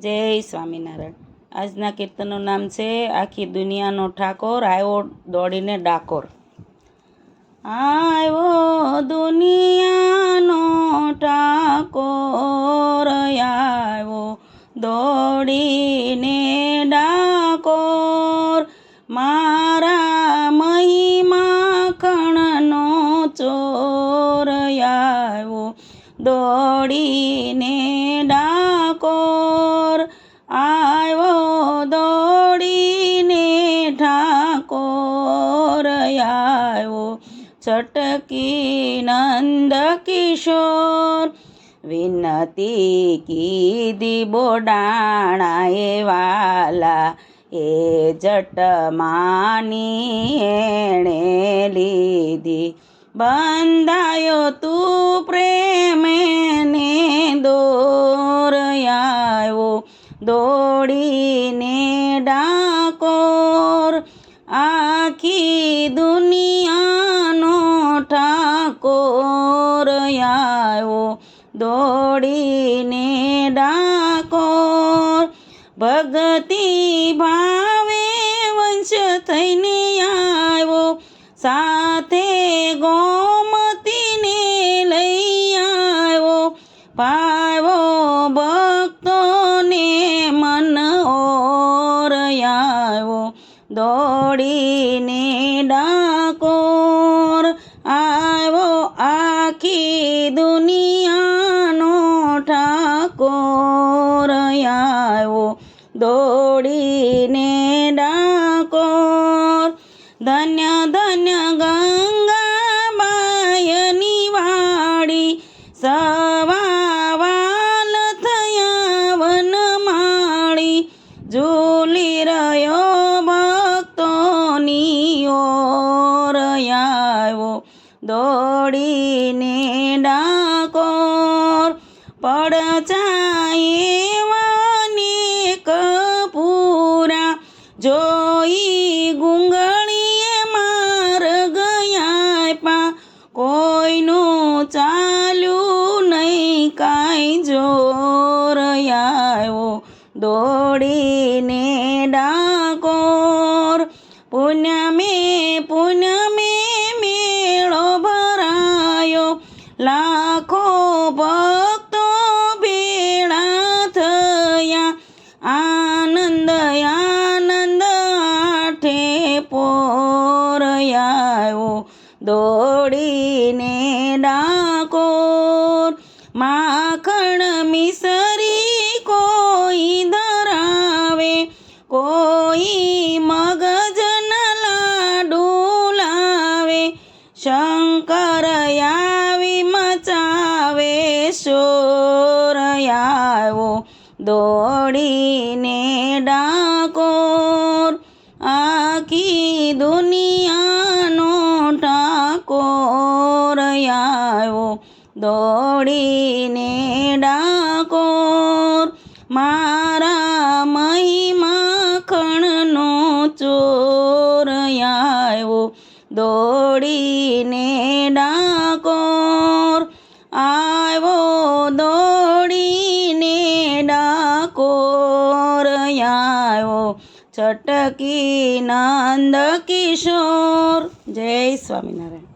જય સ્વામિનારાયણ। આજના કીર્તનનું નામ છે આખી દુનિયાનો ઠાકોર આવ્યો દોડીને ડાકોર। આવ્યો દુનિયાનો ઠાકોર આવ્યો દોડીને ડાકોર, મારા મહિમા ખણનો ચોર આવ્યો દોડીને ડાકોર, આવ્યો દોડીને ઠાકોર આવ્યો છટકી નંદ કિશોર, વિનતી કીધી બોડાણાએ વાલા એ જટ માની એણે લીધી, બંધાયો તું પ્રેમે ને દોર આવ્યો દોડીને ડાકોર, આખી દુનિયાનો ઠાકોર આવ્યો દોડીને ડાકોર, ભક્તિ ભાવે વંશ થઈને આવ્યો સાથે ગોમતીને લઈ આવ્યો, પાવ્યો ભક્તોને મન ઓર આવ્યો દોડીને ડાકોર, આવ્યો આખી દુનિયાનો ઠાકોર આવ્યો દોડીને ડાકોર, ધન્ય ધન્ય ગંગાબાયની વાડી સવા વાલ થયા વનમાળી, ઝૂલી રહ્યો ભક્તોની ઓર આવ્યો દોડીને ડાકોર, પડછાયે કપૂરા જોઈ ગુંગળીએ માર ગયા પા, કોઈનું ચાલ્યું નહીં કાંઈ જોર આવ્યો દોડીને ડાકોર, પુણ્યમે મેળો ભરાયો લાખો ભક્તો ભેળા થયા, આનંદ આનંદ આઠે પોર આવ્યો દોડીને ડાકોર, માખણ મિસરી કોઈ ધરાવે કોઈ મગજના લાડુ લાવે, શંકર આવી મચાવે શોર આવ્યો દોડીને ડાકોર, આખી દુનિયાનો ઠાકોર આવ્યો દોડીને ડાકોર, મારા મહિમા ખણનો ચોર આવ્યો દોડીને ડાકોર, આવ્યો દોડીને ડાકોર આવ્યો છટકી નંદ કિશોર। જય સ્વામિનારાયણ।